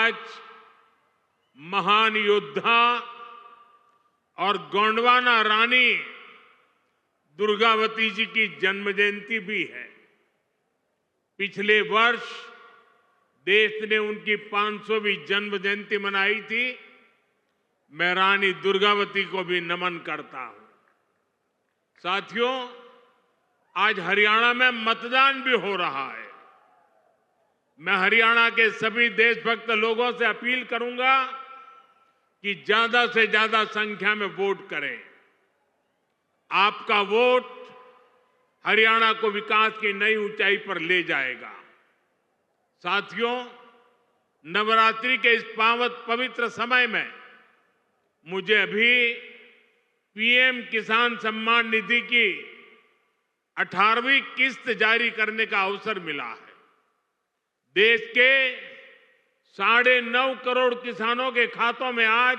आज महान योद्धा और गोंडवाना रानी दुर्गावती जी की जन्म जयंती भी है। पिछले वर्ष देश ने उनकी 500वीं जन्म जयंती मनाई थी। मैं रानी दुर्गावती को भी नमन करता हूं। साथियों, आज हरियाणा में मतदान भी हो रहा है। मैं हरियाणा के सभी देशभक्त लोगों से अपील करूंगा कि ज्यादा से ज्यादा संख्या में वोट करें। आपका वोट हरियाणा को विकास की नई ऊंचाई पर ले जाएगा। साथियों, नवरात्रि के इस पवित्र समय में मुझे अभी पीएम किसान सम्मान निधि की 18वीं किस्त जारी करने का अवसर मिला है। देश के 9.5 करोड़ किसानों के खातों में आज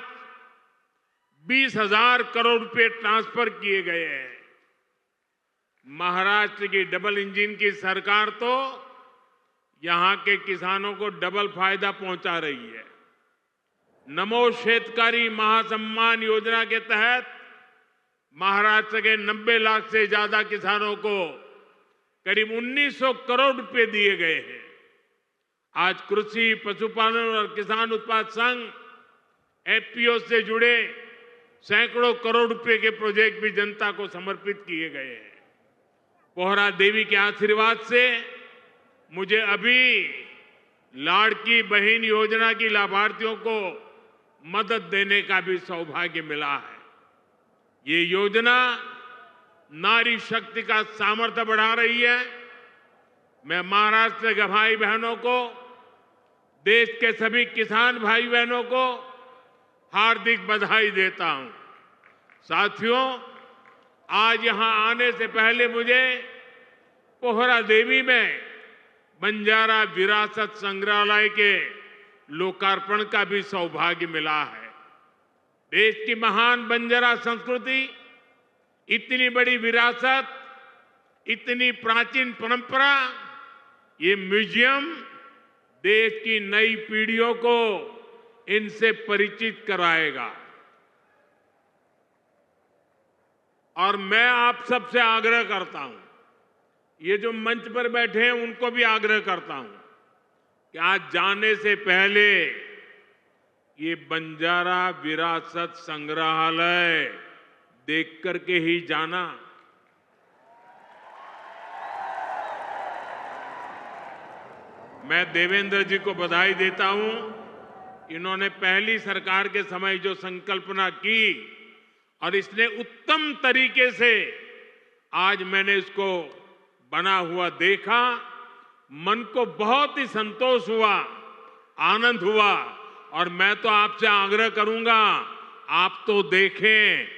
20,000 करोड़ रुपए ट्रांसफर किए गए हैं। महाराष्ट्र की डबल इंजन की सरकार तो यहां के किसानों को डबल फायदा पहुंचा रही है। नमो शेतकारी महासम्मान योजना के तहत महाराष्ट्र के 90 लाख से ज्यादा किसानों को करीब 1900 करोड़ रुपए दिए गए हैं। आज कृषि, पशुपालन और किसान उत्पाद संघ एफपीओ से जुड़े सैकड़ों करोड़ रुपए के प्रोजेक्ट भी जनता को समर्पित किए गए हैं। पोहरा देवी के आशीर्वाद से मुझे अभी लाड़की बहन योजना की लाभार्थियों को मदद देने का भी सौभाग्य मिला है। ये योजना नारी शक्ति का सामर्थ्य बढ़ा रही है। मैं महाराष्ट्र के भाई बहनों को, देश के सभी किसान भाई बहनों को हार्दिक बधाई देता हूं। साथियों, आज यहां आने से पहले मुझे पोहरा देवी में बंजारा विरासत संग्रहालय के लोकार्पण का भी सौभाग्य मिला है। देश की महान बंजारा संस्कृति, इतनी बड़ी विरासत, इतनी प्राचीन परंपरा, ये म्यूजियम देश की नई पीढ़ियों को इनसे परिचित कराएगा। और मैं आप सबसे आग्रह करता हूं, ये जो मंच पर बैठे हैं उनको भी आग्रह करता हूं कि आज जाने से पहले ये बंजारा विरासत संग्रहालय देख करके ही जाना। मैं देवेंद्र जी को बधाई देता हूं। इन्होंने पहली सरकार के समय जो संकल्पना की और इसने उत्तम तरीके से आज मैंने इसको बना हुआ देखा, मन को बहुत ही संतोष हुआ, आनंद हुआ। और मैं तो आपसे आग्रह करूंगा, आप तो देखें,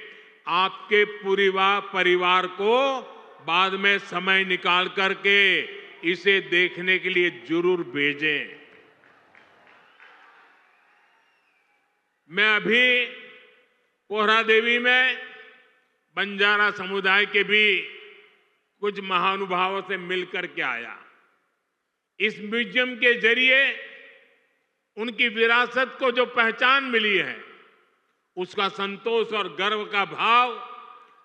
आपके पूरे परिवार को बाद में समय निकाल करके इसे देखने के लिए जरूर भेजें। मैं अभी पोहरा देवी में बंजारा समुदाय के भी कुछ महानुभावों से मिलकर के आया। इस म्यूजियम के जरिए उनकी विरासत को जो पहचान मिली है, उसका संतोष और गर्व का भाव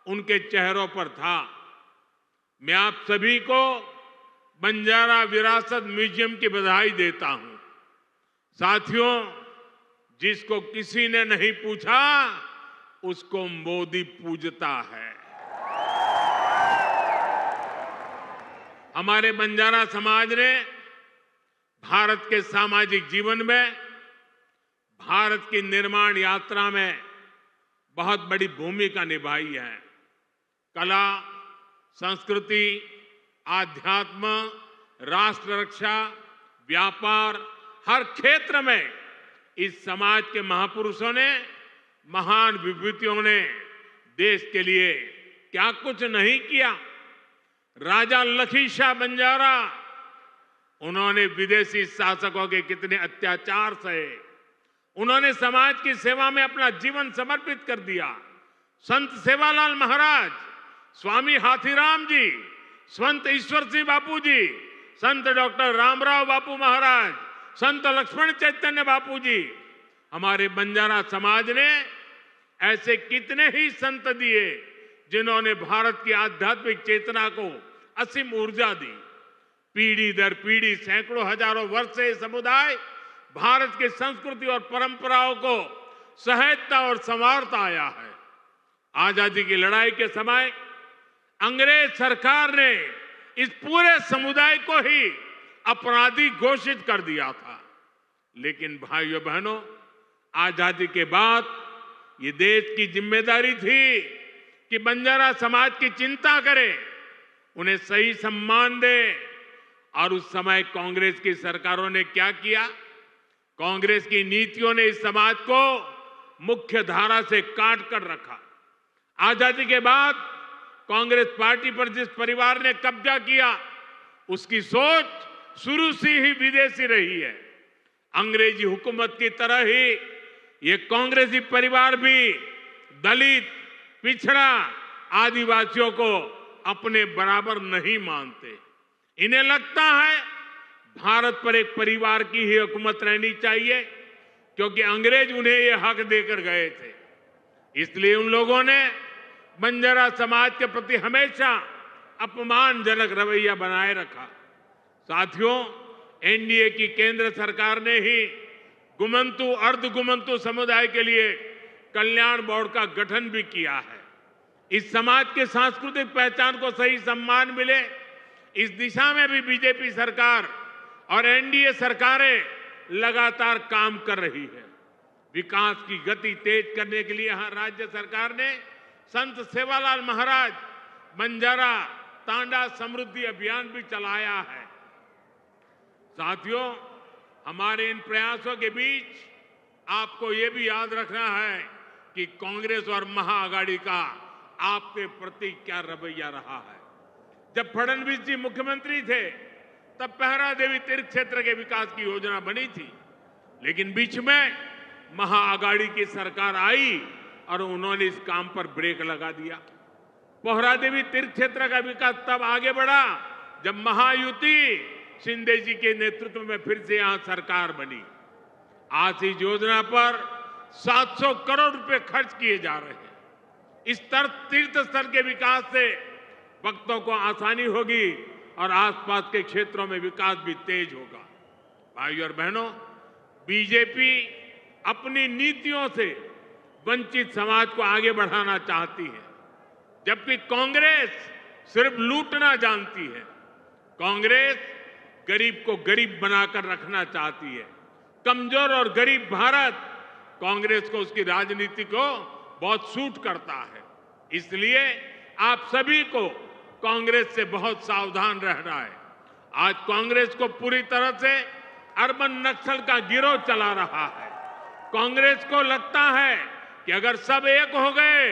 उनके चेहरों पर था। मैं आप सभी को बंजारा विरासत म्यूजियम की बधाई देता हूं। साथियों, जिसको किसी ने नहीं पूछा उसको मोदी पूजता है। हमारे बंजारा समाज ने भारत के सामाजिक जीवन में, भारत की निर्माण यात्रा में बहुत बड़ी भूमिका निभाई है। कला, संस्कृति, आध्यात्म, राष्ट्र रक्षा, व्यापार, हर क्षेत्र में इस समाज के महापुरुषों ने, महान विभूतियों ने देश के लिए क्या कुछ नहीं किया। राजा लखी शाह बंजारा, उन्होंने विदेशी शासकों के कितने अत्याचार सहे, उन्होंने समाज की सेवा में अपना जीवन समर्पित कर दिया। संत सेवालाल महाराज, स्वामी हाथीराम जी, संत ईश्वर सिंह बापू जी, संत डॉक्टर रामराव बापू महाराज, संत लक्ष्मण चैतन्य बापू जी, हमारे बंजारा समाज ने ऐसे कितने ही संत दिए जिन्होंने भारत की आध्यात्मिक चेतना को असीम ऊर्जा दी। पीढ़ी दर पीढ़ी सैकड़ों हजारों वर्ष से समुदाय भारत की संस्कृति और परंपराओं को सहेजता और संवारता आया है। आजादी की लड़ाई के समय अंग्रेज सरकार ने इस पूरे समुदाय को ही अपराधी घोषित कर दिया था। लेकिन भाइयों बहनों, आजादी के बाद ये देश की जिम्मेदारी थी कि बंजारा समाज की चिंता करे, उन्हें सही सम्मान दे। और उस समय कांग्रेस की सरकारों ने क्या किया? कांग्रेस की नीतियों ने इस समाज को मुख्य धारा से काट कर रखा। आजादी के बाद कांग्रेस पार्टी पर जिस परिवार ने कब्जा किया, उसकी सोच शुरू से ही विदेशी रही है। अंग्रेजी हुकूमत की तरह ही ये कांग्रेसी परिवार भी दलित, पिछड़ा, आदिवासियों को अपने बराबर नहीं मानते। इन्हें लगता है भारत पर एक परिवार की ही हुकूमत रहनी चाहिए, क्योंकि अंग्रेज उन्हें ये हक देकर गए थे। इसलिए उन लोगों ने बंजारा समाज के प्रति हमेशा अपमानजनक रवैया बनाए रखा। साथियों, एनडीए की केंद्र सरकार ने ही गुमंतु, अर्धगुमंतु समुदाय के लिए कल्याण बोर्ड का गठन भी किया है। इस समाज के सांस्कृतिक पहचान को सही सम्मान मिले, इस दिशा में भी बीजेपी सरकार और एनडीए सरकारें लगातार काम कर रही है। विकास की गति तेज करने के लिए यहां राज्य सरकार ने संत सेवालाल महाराज बंजारा तांडा समृद्धि अभियान भी चलाया है। साथियों, हमारे इन प्रयासों के बीच आपको ये भी याद रखना है कि कांग्रेस और महाआघाड़ी का आपके प्रति क्या रवैया रहा है। जब फडणवीस जी मुख्यमंत्री थे, तब पहरा देवी तीर्थ क्षेत्र के विकास की योजना बनी थी, लेकिन बीच में महाआघाड़ी की सरकार आई और उन्होंने इस काम पर ब्रेक लगा दिया। पोहरा देवी तीर्थ क्षेत्र का विकास तब आगे बढ़ा जब महायुति शिंदे जी के नेतृत्व में फिर से यहां सरकार बनी। आज इस योजना पर 700 करोड़ रुपए खर्च किए जा रहे हैं। इस तीर्थ स्थल के विकास से भक्तों को आसानी होगी और आसपास के क्षेत्रों में विकास भी तेज होगा। भाइयों और बहनों, बीजेपी अपनी नीतियों से वंचित समाज को आगे बढ़ाना चाहती है, जबकि कांग्रेस सिर्फ लूटना जानती है। कांग्रेस गरीब को गरीब बनाकर रखना चाहती है। कमजोर और गरीब भारत कांग्रेस को उसकी राजनीति को बहुत सूट करता है। इसलिए आप सभी को कांग्रेस से बहुत सावधान रहना है। आज कांग्रेस को पूरी तरह से अर्बन नक्सल का गिरोह चला रहा है। कांग्रेस को लगता है कि अगर सब एक हो गए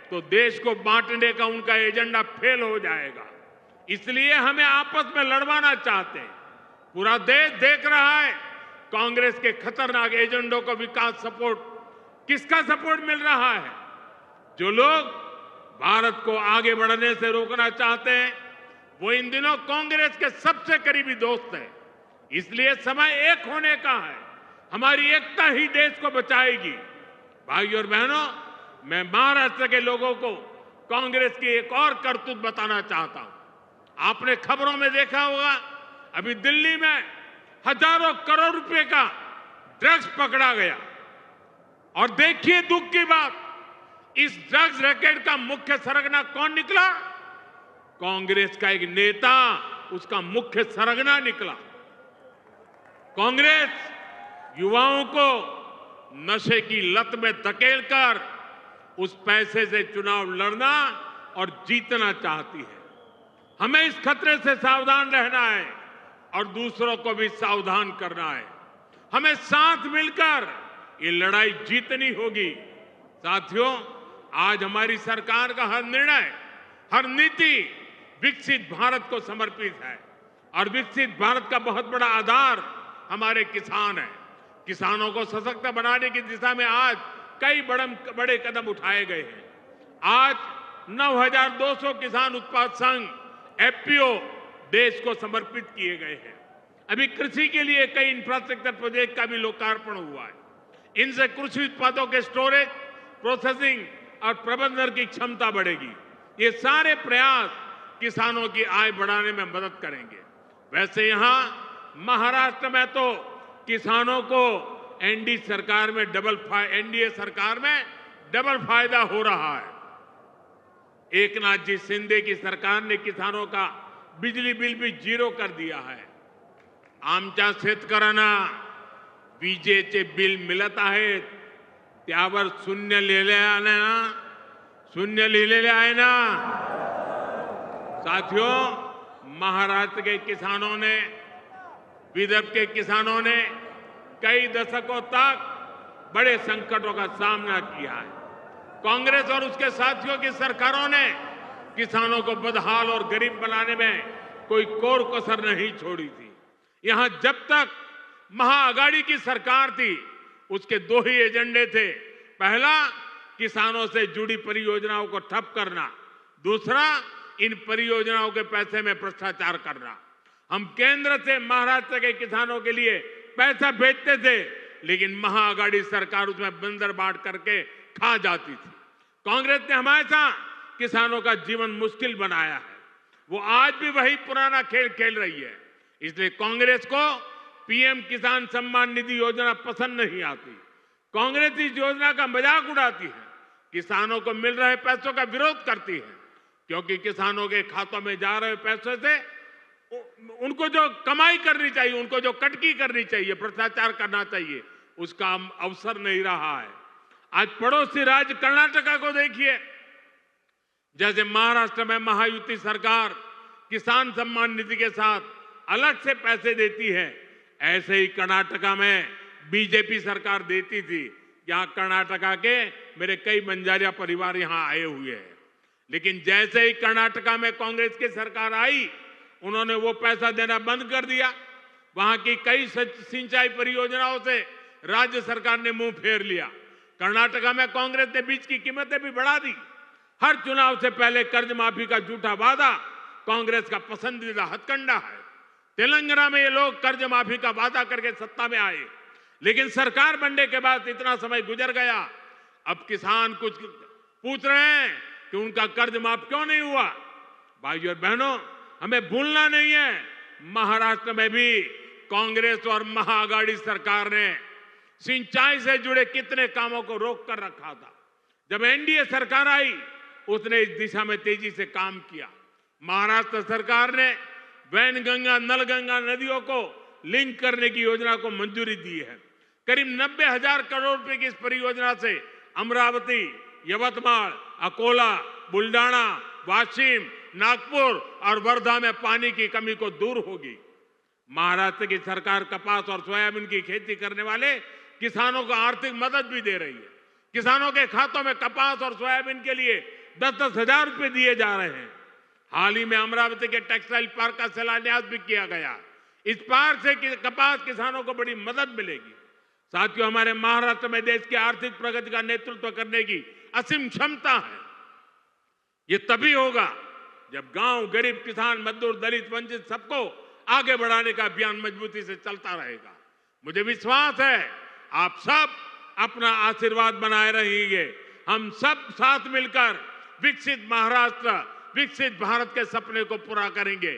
तो देश को बांटने का उनका एजेंडा फेल हो जाएगा। इसलिए हमें आपस में लड़वाना चाहते हैं। पूरा देश देख रहा है कांग्रेस के खतरनाक एजेंडों को विकास सपोर्ट, किसका सपोर्ट मिल रहा है? जो लोग भारत को आगे बढ़ने से रोकना चाहते हैं, वो इन दिनों कांग्रेस के सबसे करीबी दोस्त हैं। इसलिए समय एक होने का है। हमारी एकता ही देश को बचाएगी। भाइयों और बहनों, मैं महाराष्ट्र के लोगों को कांग्रेस की एक और करतूत बताना चाहता हूं। आपने खबरों में देखा होगा, अभी दिल्ली में हजारों करोड़ रुपए का ड्रग्स पकड़ा गया। और देखिए दुख की बात, इस ड्रग्स रैकेट का मुख्य सरगना कौन निकला? कांग्रेस का एक नेता उसका मुख्य सरगना निकला। कांग्रेस युवाओं को नशे की लत में धकेलकर उस पैसे से चुनाव लड़ना और जीतना चाहती है। हमें इस खतरे से सावधान रहना है और दूसरों को भी सावधान करना है। हमें साथ मिलकर ये लड़ाई जीतनी होगी। साथियों, आज हमारी सरकार का हर निर्णय, हर नीति विकसित भारत को समर्पित है। और विकसित भारत का बहुत बड़ा आधार हमारे किसान हैं। किसानों को सशक्त बनाने की दिशा में आज कई बड़े कदम उठाए गए हैं। आज 9,200 किसान उत्पाद संघ एफपीओ देश को समर्पित किए गए हैं। अभी कृषि के लिए कई इंफ्रास्ट्रक्चर प्रोजेक्ट का भी लोकार्पण हुआ है। इनसे कृषि उत्पादों के स्टोरेज, प्रोसेसिंग और प्रबंधन की क्षमता बढ़ेगी। ये सारे प्रयास किसानों की आय बढ़ाने में मदद करेंगे। वैसे यहां महाराष्ट्र में तो किसानों को एनडीए सरकार में डबल फायदा हो रहा है। एकनाथ जी शिंदे की सरकार ने किसानों का बिजली बिल भी 0 कर दिया है। आमच्या शेतकऱ्यांना विजेचे बिल मिळत आहेत, त्यावर शून्य लिहिलेले आहे ना। साथियों, महाराष्ट्र के किसानों ने, विदर्भ के किसानों ने कई दशकों तक बड़े संकटों का सामना किया है। कांग्रेस और उसके साथियों की सरकारों ने किसानों को बदहाल और गरीब बनाने में कोई कोर कसर नहीं छोड़ी थी। यहां जब तक महाअघाड़ी की सरकार थी, उसके 2 ही एजेंडे थे। पहला, किसानों से जुड़ी परियोजनाओं को ठप करना। दूसरा, इन परियोजनाओं के पैसे में भ्रष्टाचार करना। हम केंद्र से महाराष्ट्र के किसानों के लिए पैसा भेजते थे, लेकिन महाअघाड़ी सरकार उसमें बंदर बांट करके खा जाती थी। कांग्रेस ने हमेशा किसानों का जीवन मुश्किल बनाया है। वो आज भी वही पुराना खेल खेल रही है। इसलिए कांग्रेस को पीएम किसान सम्मान निधि योजना पसंद नहीं आती। कांग्रेस इस योजना का मजाक उड़ाती है, किसानों को मिल रहे पैसों का विरोध करती है, क्योंकि किसानों के खातों में जा रहे पैसों से उनको जो कमाई करनी चाहिए, उनको जो कटकी करनी चाहिए, भ्रष्टाचार करना चाहिए, उसका अवसर नहीं रहा है। आज पड़ोसी राज्य कर्नाटका को देखिए, जैसे महाराष्ट्र में महायुति सरकार किसान सम्मान निधि के साथ अलग से पैसे देती है, ऐसे ही कर्नाटका में बीजेपी सरकार देती थी। यहां कर्नाटका के मेरे कई बंजारिया परिवार यहां आए हुए हैं, लेकिन जैसे ही कर्नाटका में कांग्रेस की सरकार आई, उन्होंने वो पैसा देना बंद कर दिया। वहां की कई सिंचाई परियोजनाओं से राज्य सरकार ने मुंह फेर लिया। कर्नाटका में कांग्रेस ने बीज की कीमतें भी बढ़ा दी। हर चुनाव से पहले कर्ज माफी का झूठा वादा कांग्रेस का पसंदीदा हथकंडा है। तेलंगाना में ये लोग कर्ज माफी का वादा करके सत्ता में आए, लेकिन सरकार बनने के बाद इतना समय गुजर गया, अब किसान कुछ पूछ रहे हैं कि उनका कर्ज माफ क्यों नहीं हुआ। भाइयों और बहनों, हमें भूलना नहीं है, महाराष्ट्र में भी कांग्रेस और महाअघाड़ी सरकार ने सिंचाई से जुड़े कितने कामों को रोक कर रखा था। जब एनडीए सरकार आई, उसने इस दिशा में तेजी से काम किया। महाराष्ट्र सरकार ने वैनगंगा, नलगंगा नदियों को लिंक करने की योजना को मंजूरी दी है। करीब 90,000 करोड़ रुपए की इस परियोजना से अमरावती, यवतमाळ, अकोला, बुल्डाना, वाशिम, नागपुर और वर्धा में पानी की कमी को दूर होगी। महाराष्ट्र की सरकार कपास और सोयाबीन की खेती करने वाले किसानों को आर्थिक मदद भी दे रही है। किसानों के खातों में कपास और सोयाबीन के लिए 10-10 हजार रुपए दिए जा रहे हैं। हाल ही में अमरावती के टेक्सटाइल पार्क का शिलान्यास भी किया गया। इस पार्क से कपास किसानों को बड़ी मदद मिलेगी। साथियों, हमारे महाराष्ट्र में देश की आर्थिक प्रगति का नेतृत्व करने की असीम क्षमता है। ये तभी होगा जब गांव, गरीब, किसान, मजदूर, दलित, वंचित सबको आगे बढ़ाने का अभियान मजबूती से चलता रहेगा। मुझे विश्वास है आप सब अपना आशीर्वाद बनाए रहेंगे। हम सब साथ मिलकर विकसित महाराष्ट्र, विकसित भारत के सपने को पूरा करेंगे।